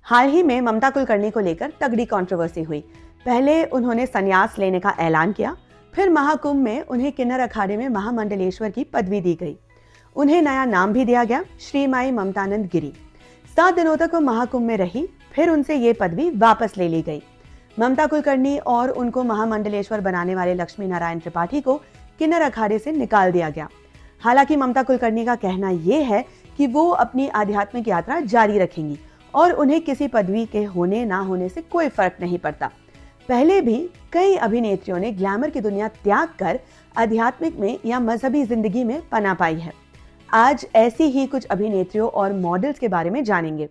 हाल ही में ममता कुलकर्णी को लेकर तगड़ी कंट्रोवर्सी हुई। पहले उन्होंने संन्यास लेने का ऐलान किया, फिर महाकुंभ में उन्हें किन्नर अखाड़े में महामंडलेश्वर की पदवी दी गई। उन्हें नया नाम भी दिया गया, श्रीमाई ममतानंद गिरी। 7 दिनों तक वो महाकुंभ में रही, फिर उनसे ये पदवी वापस ले ली गई। ममता कुलकर्णी और उनको महामंडलेश्वर बनाने वाले लक्ष्मी नारायण त्रिपाठी को किन्नर अखाड़े से निकाल दिया गया। हालांकि ममता कुलकर्णी का कहना यह है कि वो अपनी आध्यात्मिक यात्रा जारी रखेंगी और उन्हें किसी पदवी के होने ना होने से कोई फर्क नहीं पड़ता। पहले भी कई अभिनेत्रियों ने ग्लैमर की दुनिया त्याग कर आध्यात्मिक में या मजहबी जिंदगी में पनाह पाई है। आज ऐसी ही कुछ अभिनेत्रियों और मॉडल्स के बारे में जानेंगे।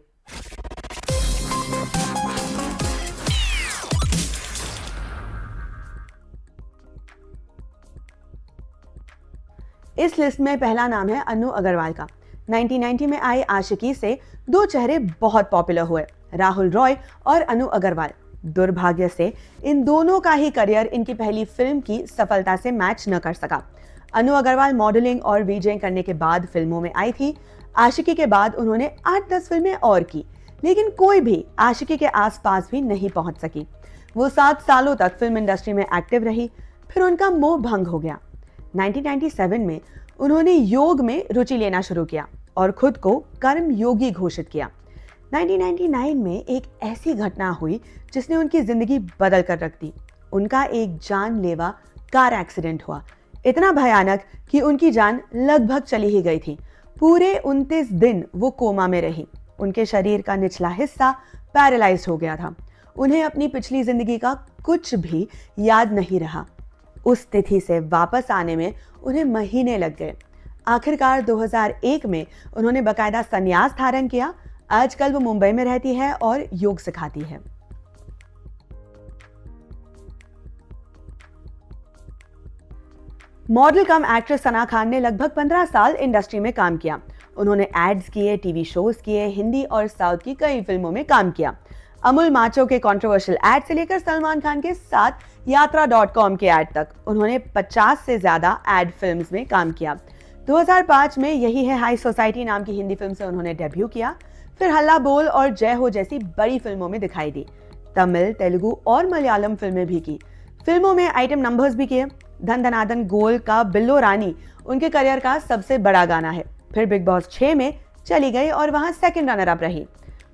इस लिस्ट में पहला नाम है अनु अग्रवाल का। 1990 में आई आशिकी से 2 चेहरे बहुत पॉपुलर हुए, राहुल रॉय और अनु अग्रवाल। दुर्भाग्य से इन दोनों का ही करियर इनकी पहली फिल्म की सफलता से मैच न कर सका। अनु अग्रवाल मॉडलिंग और वीजेइंग करने के बाद फिल्मों में आई थी। आशिकी के बाद उन्होंने 8-10 फिल्में और की, लेकिन कोई भी आशिकी के आसपास भी नहीं पहुंच सकी। वो 7 सालों तक फिल्म इंडस्ट्री में एक्टिव रही, फिर उनका मोह भंग हो गया। 1997 में उन्होंने योग में रुचि लेना शुरू किया और खुद को कर्म योगी घोषित किया। 1999 में एक ऐसी घटना हुई जिसने उनकी जिंदगी बदल कर रख दी। उनका एक जानलेवा कार एक्सीडेंट हुआ, इतना भयानक कि उनकी जान लगभग चली ही गई थी। पूरे 29 दिन वो कोमा में रही। उनके शरीर का निचला हिस्सा पैरालाइज हो गया था। उन्हें अपनी पिछली जिंदगी का कुछ भी याद नहीं रहा। उस तिथि से वापस आने में उन्हें महीने लग गए। आखिरकार 2001 में उन्होंने बकायदा संन्यास धारण किया। आजकल वो मुंबई में रहती है और योग सिखाती है। मॉडल कम एक्ट्रेस सना खान ने लगभग 15 साल इंडस्ट्री में काम किया। उन्होंने एड्स किए, टीवी शोज किए, हिंदी और साउथ की कई फिल्मों में काम किया। अमूल माचो के कंट्रोवर्शियल एड से लेकर सलमान खान के साथ यात्रा.com के एड तक उन्होंने 50 से ज्यादा एड फिल्म्स में काम किया। 2005 में यही है हाई सोसाइटी नाम की हिंदी फिल्म से उन्होंने डेब्यू किया। फिर हल्ला बोल और जय हो जैसी बड़ी फिल्मों में दिखाई दी। तमिल, तेलुगु और मलयालम फिल्में भी की। फिल्मों में आइटम नंबर्स भी किए। धन धनाधन गोल का बिल्लो रानी उनके करियर का सबसे बड़ा गाना है। फिर बिग बॉस 6 में चली गई और वहां सेकंड रनर अप रही।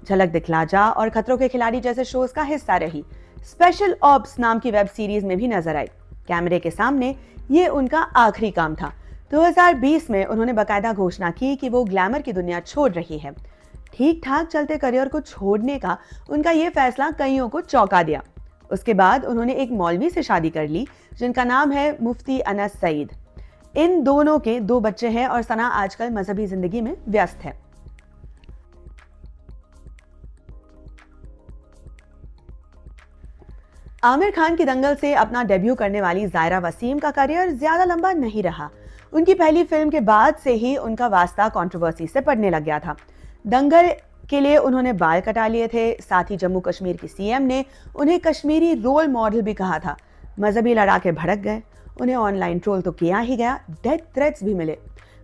झलक दिखला जा और खतरों के खिलाड़ी जैसे शोज का हिस्सा रही। स्पेशल ऑप्स नाम की वेब सीरीज में भी नजर आई। कैमरे के सामने ये उनका आखिरी काम था। 2020 में उन्होंने बकायदा घोषणा की कि वो ग्लैमर की दुनिया छोड़ रही है। ठीक ठाक चलते करियर को छोड़ने का उनका ये फैसला कईयों को चौंका दिया। उसके बाद उन्होंने एक मौलवी से शादी कर ली जिनका नाम है मुफ्ती अनस सईद। इन दोनों के 2 बच्चे हैं और सना आजकल मजहबी जिंदगी में व्यस्त है। आमिर खान की दंगल से अपना डेब्यू करने वाली ज़ायरा वसीम का करियर ज्यादा लंबा नहीं रहा। उनकी पहली फिल्म के बाद से ही उनका वास्ता कंट्रोवर्सी से पड़ने लग गया था। दंगल के लिए उन्होंने बाल कटा लिए थे। साथ ही जम्मू कश्मीर की सीएम ने उन्हें कश्मीरी रोल मॉडल भी कहा था। मजहबी लड़ाके भड़क गए। उन्हें ऑनलाइन ट्रोल तो किया ही गया, डेथ थ्रेट्स भी मिले।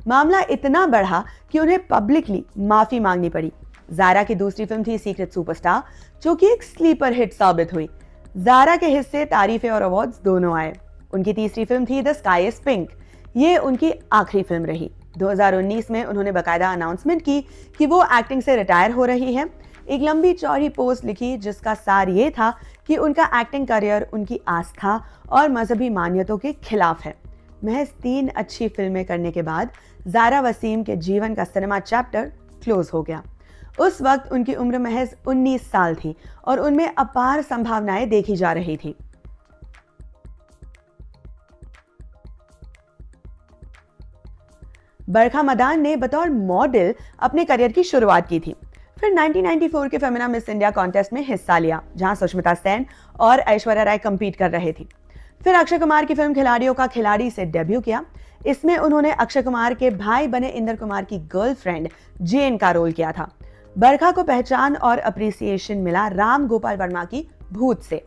मामला इतना बढ़ा कि उन्हें पब्लिकली माफी मांगनी पड़ी। ज़ायरा की दूसरी फिल्म थी सीक्रेट सुपरस्टार, जो कि एक स्लीपर हिट साबित हुई। ज़ायरा के हिस्से तारीफें और अवार्ड्स दोनों आए। उनकी तीसरी फिल्म थी द स्काई इज पिंक। ये उनकी आखिरी फिल्म रही। 2019 में उन्होंने बकायदा अनाउंसमेंट की कि वो एक्टिंग से रिटायर हो रही है। एक लंबी चौड़ी पोस्ट लिखी जिसका सार ये था कि उनका एक्टिंग करियर उनकी आस्था और मजहबी मान्यतों के खिलाफ है। महज 3 अच्छी फिल्में करने के बाद ज़ायरा वसीम के जीवन का सिनेमा चैप्टर क्लोज हो गया। उस वक्त उनकी उम्र महज 19 साल थी और उनमें अपार संभावनाएं देखी जा रही थी। बरखा मदान ने बतौर मॉडल अपने करियर की शुरुआत की थी। फिर 1994 के फेमिना मिस इंडिया कॉन्टेस्ट में हिस्सा लिया, जहां सुष्मिता सेन और ऐश्वर्या राय कंपीट कर रहे थी। फिर अक्षय कुमार की फिल्म खिलाड़ियों का खिलाड़ी से डेब्यू किया। इसमें उन्होंने अक्षय कुमार के भाई बने इंदर कुमार की गर्लफ्रेंड जेन का रोल किया था। बरखा को पहचान और अप्रिसिएशन मिला राम गोपाल वर्मा की भूत से।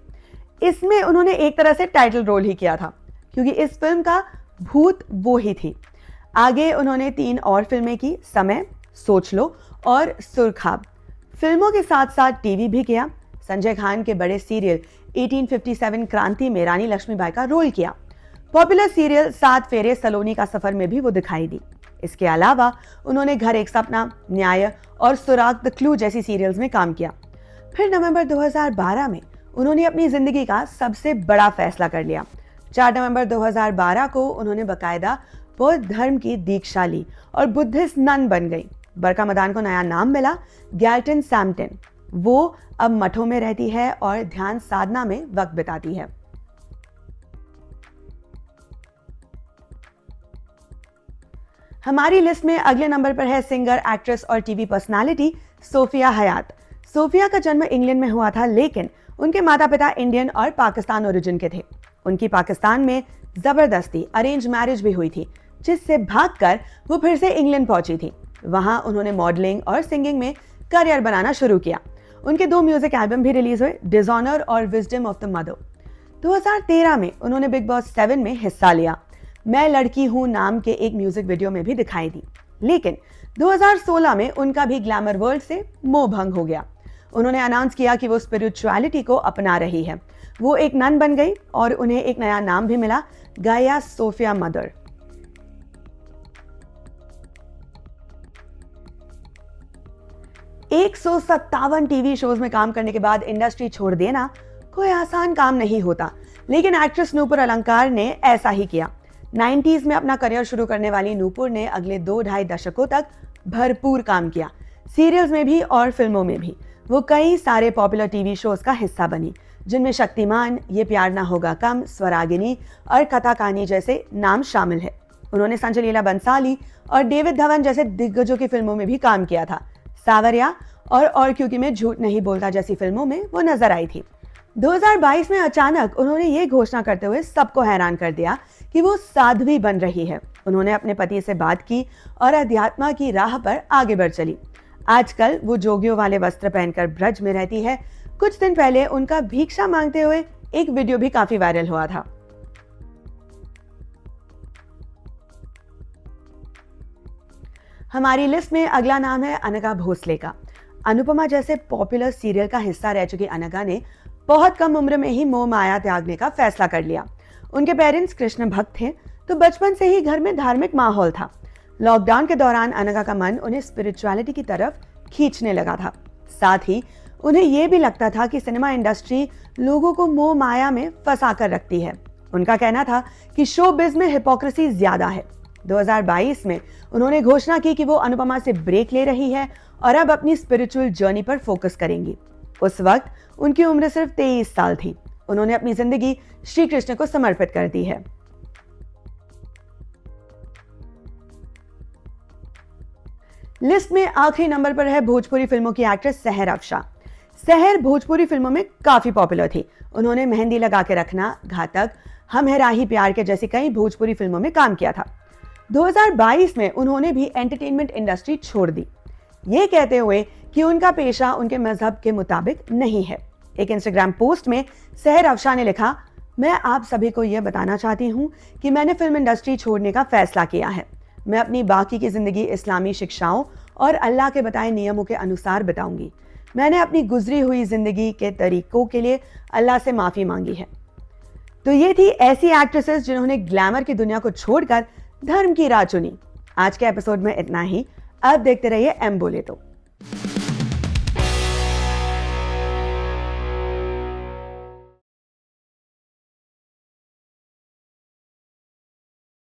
इसमें उन्होंने एक तरह से टाइटल रोल ही किया था, क्योंकि इस फिल्म का भूत वो ही थी। आगे उन्होंने 3 और फिल्में की, समय, सोच लो और सुरखाब। फिल्मों के साथ साथ टीवी भी किया। संजय खान के बड़े सीरियल 1857 क्रांति में रानी लक्ष्मीबाई का रोल किया। पॉपुलर सीरियल 7 फेरे सलोनी का सफर में भी वो दिखाई दी। इसके अलावा उन्होंने घर एक सपना, न्याय और सुराग द क्लू जैसी सीरियल्स में काम किया। फिर नवंबर 2012 में उन्होंने अपनी जिंदगी का सबसे बड़ा फैसला कर लिया। 4 नवंबर 2012 को उन्होंने बकायदा बौद्ध धर्म की दीक्षा ली और बुद्धिस्ट नन बन गई। बरका मदान को नया नाम मिला, गैल्टन सैम्पटन। वो अब मठों में रहती है और ध्यान साधना में वक्त बिताती है। हमारी लिस्ट में अगले नंबर पर है सिंगर, एक्ट्रेस और टीवी पर्सनालिटी सोफिया हयात। सोफिया का जन्म इंग्लैंड में हुआ था, लेकिन उनके माता पिता इंडियन और पाकिस्तान ओरिजिन के थे। उनकी पाकिस्तान में जबरदस्ती अरेंज मैरिज भी हुई थी, जिससे भागकर वो फिर से इंग्लैंड पहुंची थी। वहां उन्होंने मॉडलिंग और सिंगिंग में करियर बनाना शुरू किया। उनके 2 म्यूजिक एल्बम भी रिलीज हुए, डिसऑनर और विजडम ऑफ द मदर। 2013 में उन्होंने बिग बॉस 7 में हिस्सा लिया। मैं लड़की हूं नाम के एक म्यूजिक वीडियो में भी दिखाई दी। लेकिन 2016 में उनका भी ग्लैमर वर्ल्ड से मोह भंग हो गया। उन्होंने अनाउंस किया कि वो स्पिरिचुअलिटी को अपना रही है। वो एक नन बन गई और उन्हें एक नया नाम भी मिला, गाया सोफिया मदर। एक 157 टीवी शोज में काम करने के बाद इंडस्ट्री छोड़ देना कोई आसान काम नहीं होता, लेकिन एक्ट्रेस नूपुर अलंकार ने ऐसा ही किया। 90s में अपना करियर शुरू करने वाली नूपुर ने अगले 2-2.5 दशकों तक भरपूर काम किया, सीरियल्स में भी और फिल्मों में भी। वो कई सारे पॉपुलर टीवी शोज का हिस्सा बनी, जिनमें शक्तिमान, ये प्यार ना होगा कम, स्वरागिनी और कथा कहानी जैसे नाम शामिल है। उन्होंने संजय लीला बंसाली और डेविड धवन जैसे दिग्गजों की फिल्मों में भी काम किया था। सावरिया और क्योंकि मैं झूठ नहीं बोलता जैसी फिल्मों में वो नजर आई थी। 2022 में अचानक उन्होंने ये घोषणा करते हुए सबको हैरान कर दिया कि वो साध्वी बन रही है। उन्होंने अपने पति से बात की और अध्यात्म की राह पर आगे बढ़ चली। आजकल वो जोगियों वाले वस्त्र पहनकर ब्रज में रहती है। कुछ दिन पहले उनका भिक्षा मांगते हुए एक वीडियो भी काफी वायरल हुआ था। हमारी लिस्ट में अगला नाम है अनघा भोसले का। अनुपमा जैसे पॉपुलर सीरियल का हिस्सा रह चुकी अनघा ने बहुत कम उम्र में ही मोह माया त्यागने का फैसला कर लिया। उनके पेरेंट्स कृष्ण भक्त थे, तो बचपन से ही घर में धार्मिक माहौल था। लॉकडाउन के दौरान अनघा का मन उन्हें स्पिरिचुअलिटी की तरफ खींचने लगा था। साथ ही उन्हें यह भी लगता था कि सिनेमा इंडस्ट्री लोगों को मोह माया में फंसा कर रखती है। उनका कहना था कि शोबिज़ में हिपोक्रेसी ज्यादा है। 2022 में उन्होंने घोषणा की कि वो अनुपमा से ब्रेक ले रही है और अब अपनी स्पिरिचुअल जर्नी पर फोकस करेंगी। उस वक्त उनकी उम्र सिर्फ 23 साल थी। उन्होंने अपनी जिंदगी श्री कृष्ण को समर्पित कर दी है। लिस्ट में आखिरी नंबर पर है भोजपुरी फिल्मों की एक्ट्रेस सहर अफशां। सहर भोजपुरी फिल्मों में काफी पॉपुलर थी। उन्होंने मेहंदी लगा के रखना, घातक, हम है राही प्यार के जैसी कई भोजपुरी फिल्मों में काम किया था। 2022 में उन्होंने भी एंटरटेनमेंट इंडस्ट्री छोड़ दी, ये कहते हुए कि उनका पेशा उनके मजहब के मुताबिक नहीं है। एक इंस्टाग्राम पोस्ट में सहर अफशां ने लिखा, मैं आप सभी को यह बताना चाहती हूँ कि मैंने फिल्म इंडस्ट्री छोड़ने का फैसला किया है। मैं अपनी बाकी की जिंदगी इस्लामी शिक्षाओं और अल्लाह के बताए नियमों के अनुसार बिताऊंगी। मैंने अपनी गुजरी हुई जिंदगी के तरीकों के लिए अल्लाह से माफी मांगी है। तो ये थी ऐसी एक्ट्रेसेस जिन्होंने ग्लैमर की दुनिया को छोड़कर धर्म की राह चुनी। आज के एपिसोड में इतना ही। अब देखते रहिए एम बोले तो।